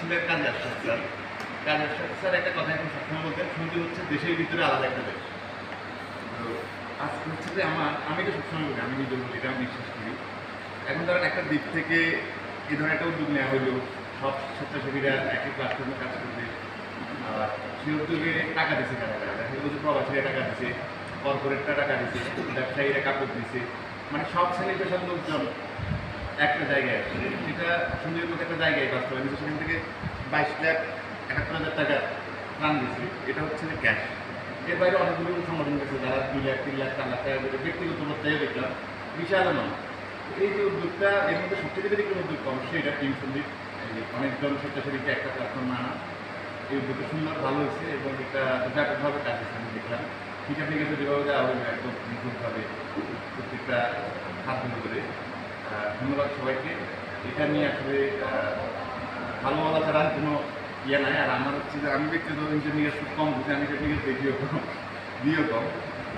ছিলেন কাজে আসছেন স্যার। কাজে আসছেন স্যার একটা কথা এখন সবসময় বলতেন, সৌদি হচ্ছে দেশের ভিতরে আলাদা একটা দেশ। তো আজকে হচ্ছে যে আমি তো সবসময় বলি, আমি নিজে বলি, এটা আমি বিশ্বাস করি। এখন ধরেন একটা দিক থেকে এই ধরনের একটা উদ্যোগ নেওয়া হলো, সব স্বেচ্ছাসেবীরা একই প্ল্যাটফর্মে কাজ করবে। আর সেই উদ্যোগে টাকা দিচ্ছে কারা কারা, দেখা গেল যে প্রবাসীরা টাকা দিচ্ছে, কর্পোরেটরা টাকা দিচ্ছে, ব্যবসায়ীরা কাপড় দিচ্ছে, মানে সব শ্রেণী পেশার লোকজন একটা জায়গায় আসছে। যেটা সুন্দর মতো একটা জায়গায় বাস্তবায়ন হচ্ছে, সেখান থেকে 22,71,000 টাকা প্রাণ দিচ্ছে। এটা হচ্ছে যে ক্যাশ। এর বাইরে অনেকগুলো সংগঠন গেছে যারা 2 লাখ 3 লাখ 4 লাখ টাকা করে ব্যক্তিগত পর্যায়ে দেখলাম, বিশাল অ্যামাউন্ট। এই যে উদ্যোগটা, এর মধ্যে সবচেয়ে ব্যতিক্রম উদ্যোগ অবশ্যই এটা টিম সন্দীপ, অনেকজন স্বেচ্ছাসেবীকে একটা প্ল্যাটফর্ম আনা। এই উদ্যোগটা সুন্দর ভালো হয়েছে এবং এটা ব্যাপকভাবে কাজ হচ্ছে। আমি দেখলাম হিসাব নিকেশে যেভাবে দেওয়া হলো একদম নিখুঁতভাবে প্রত্যেকটা হাত ধরে। ধন্যবাদ সবাইকে। এটা নিয়ে আসলে ভালো বলা ছাড়া কোনো ইয়ে নাই। আর আমার হচ্ছে যে আমি ব্যক্তিগত হিসাব নিকাশ খুব কম বুঝি, আমি হিসাব নিকাশ দেখিও কম, দিয়েও কম।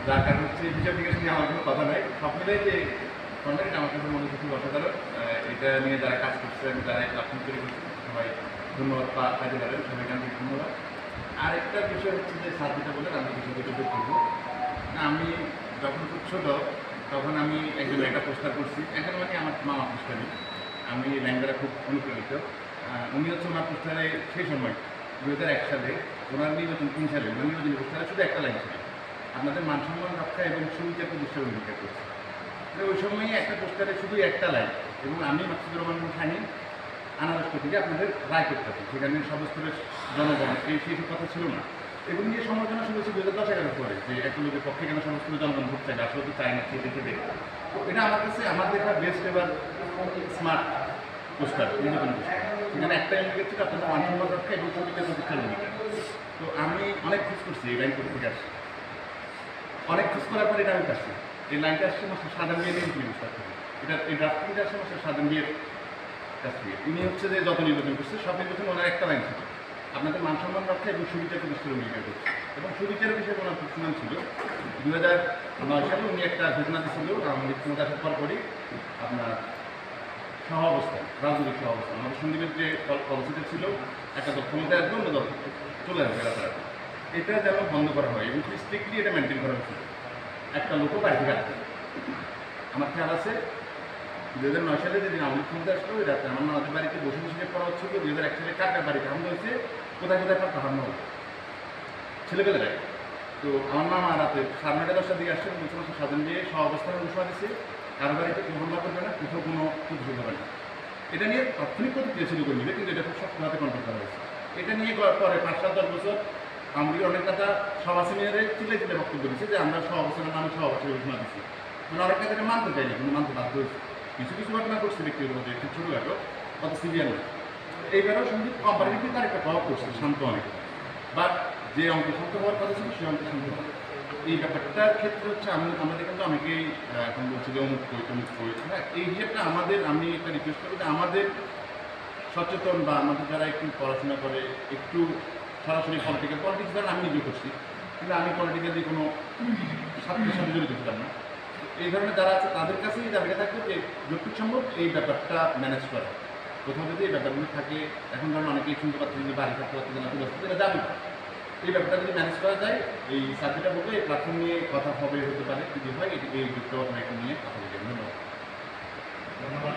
যার কারণ হচ্ছে হিসাব নিকাশ নিয়ে আমার কোনো কথা নাই। সব মিলাই যে কন্টেন্ট আমার কাছে মনে হচ্ছে খুব অসাধারণ। এটা নিয়ে যারা কাজ করছেন, যারা এই প্ল্যাটফর্ম তৈরি করছেন, সবাই ধন্যবাদ কাজে পারেন, সবাইকে আমি ধন্যবাদ। আরেকটা বিষয় হচ্ছে যে স্যার যেটা বলেন, আমি বিষয়টা যোগ করবো। আমি যখন খুব ছোটো তখন আমি একজনের একটা পোস্টার করছি, একজন মানে আমার মামা পোস্টারই। আমি ল্যাংদারা খুব অনুপ্রাণিত। উনি হচ্ছে ওনার পোস্টারে সেই সময় 2001 সালে, ওনার নির্বাচন 3 সালে, ওনার নির্বাচনী পোস্টারে শুধু একটা লাইন ছিল, আপনাদের মান সম্মান রক্ষা এবং সুবিচার প্রতিষ্ঠার অঙ্গীকার করছে। ওই সময়ই একটা পোস্টারে শুধু একটা লাইন, এবং আমি মাকসুদুর রহমান খানি আনারস থেকে আপনাদের রায় করতে হবে, সেখানে সর্বস্তরের জনগণ সেই সব কথা ছিল না। এগুলো নিয়ে সমালোচনা শুরু হয়েছে 2010-11 পরে, যে একটা লোকের পক্ষে কেন সমস্তরের জনগণ ভোট চাই, আসলে তো চাই না, সে দেখে দেখে। তো এটা আমার কাছে আমার দেখা বেস্ট এবার স্মার্ট পোস্টার, নির্বাচন পোস্টার। সেখানে একটা ইন্ডিকেট ছিল আপনাদের মান সম্মান রক্ষা এবং সুবিচার প্রতিষ্ঠার অঙ্গীকার। তো আমি অনেক খোঁজ করছি এই লাইন করতে থেকে আসছি, অনেক খোঁজ করার পরে এটা আমি পাচ্ছি। এই লাইনটা আসছে মাস্টার সাধারণ বিয়ের পোস্টার থেকে। এই ড্রাফটিংটা আসছে মাস্টার সাধারণ বিয়ের কাছ থেকে। ইনি হচ্ছে যে যত নির্বাচন করছে সব নির্বাচনে ওনার একটা লাইন ছিল, আপনাদের মান সম্মান রক্ষা এবং সুবিচার প্রতিষ্ঠার অঙ্গীকার করছে। এবং সুবিচারের বিষয়ে ওনার খুব সুনাম ছিল। 2009 সালে উনি একটা ঘোষণা দিয়েছিল, আমাদের ক্ষমতা আসার পরপরই আপনার সহ অবস্থান, রাজনৈতিক সহ অবস্থান। আমাদের সন্দীপের যে পলিসিটা ছিল, একটা দল ক্ষমতায় আসবে, অন্য দল চলে আসবে রাতারাতি, এটা যেন বন্ধ করা হয় এবং স্ট্রিক্টলি এটা মেনটেন করা হয়েছিল। একটা লোকও বাড়ি থেকে আসবে। আমার খেয়াল আছে 2009 সালে যেদিন আমাদের ক্ষমতা আসলো, ওই রাতে আমার আমাদের বাড়িতে বসে বসে পড়া হচ্ছিল। 2001 সালে কার বাড়িতে হামলা হয়েছে, কোথায় কোথায় পার হামলা হলো ছেলেপেলেরাই। তো আমার মামা রাতে 9:30-10টার দিকে আসছে, বলছে মাসে সাজান দিয়ে সহ অবস্থানের ঘোষণা দিচ্ছে, কারো বাড়িতে কোনো হামলা করবে না, কোথাও কোনো প্রতিশোধ হবে না। এটা নিয়ে তাৎক্ষণিক প্রতিক্রিয়া শুরু করে নিবে, কিন্তু এটা খুব শক্তভাবে কন্ট্রোল করা হয়েছে। এটা নিয়ে পরে 5-7-10 বছর আমাদের অনেক নেতা সভা সিনিয়রে চিলে চিলে বক্তব্য দিচ্ছে যে আমরা সহ অবস্থানের নামে সহ অবস্থানের ঘোষণা দিচ্ছি। মানে অনেক নেতা এটা মানতে চাই না, কিন্তু মানতে বাধ্য হয়েছে। কিছু কিছু ঘটনা করছে ব্যক্তিগত মধ্যে, একটু ছোটোখাটো, অত সিভিয়ার না। এইবারও সঙ্গীত কম্পারেটিভলি তার একটা প্রভাব করছে, শান্ত অনেক। বাট যে অঙ্কে শান্ত হওয়ার কথা ছিল, সেই অঙ্কে শান্ত হয়। এই ব্যাপারটার ক্ষেত্রে হচ্ছে আমাদের কিন্তু অনেকেই এখন বলছে যে অমুক কই তমুক কই, হ্যাঁ, এই হিসেবটা আমাদের, আমি একটা রিকোয়েস্ট করবো যে আমাদের সচেতন বা আমাদের যারা একটু পড়াশোনা করে, একটু সরাসরি পলিটিক্স দ্বারা আমি নিজে করছি, কিন্তু আমি পলিটিক্যালি কোনো ছাত্রের সাথে জড়িত ছিলাম না। এই ধরনের যারা আছে তাদের কাছেই দাবিটা থাকবে যে যতটুকু সম্ভব এই ব্যাপারটা ম্যানেজ করা। কোথাও যদি এই ব্যাপারগুলো থাকে, এখন ধরেন অনেকেই শুনতে পাচ্ছেন যে বাড়ি থাকতে পারছে না, এটা যাবে। এই ব্যাপারটা যদি ম্যানেজ করা যায়, এই সার্ভিসটা বলতে এই প্ল্যাটফর্ম নিয়ে কথা হবে, হতে পারে, যদি হয় এই উদ্যোগটা নিয়ে কথা বলবেন। ধন্যবাদ।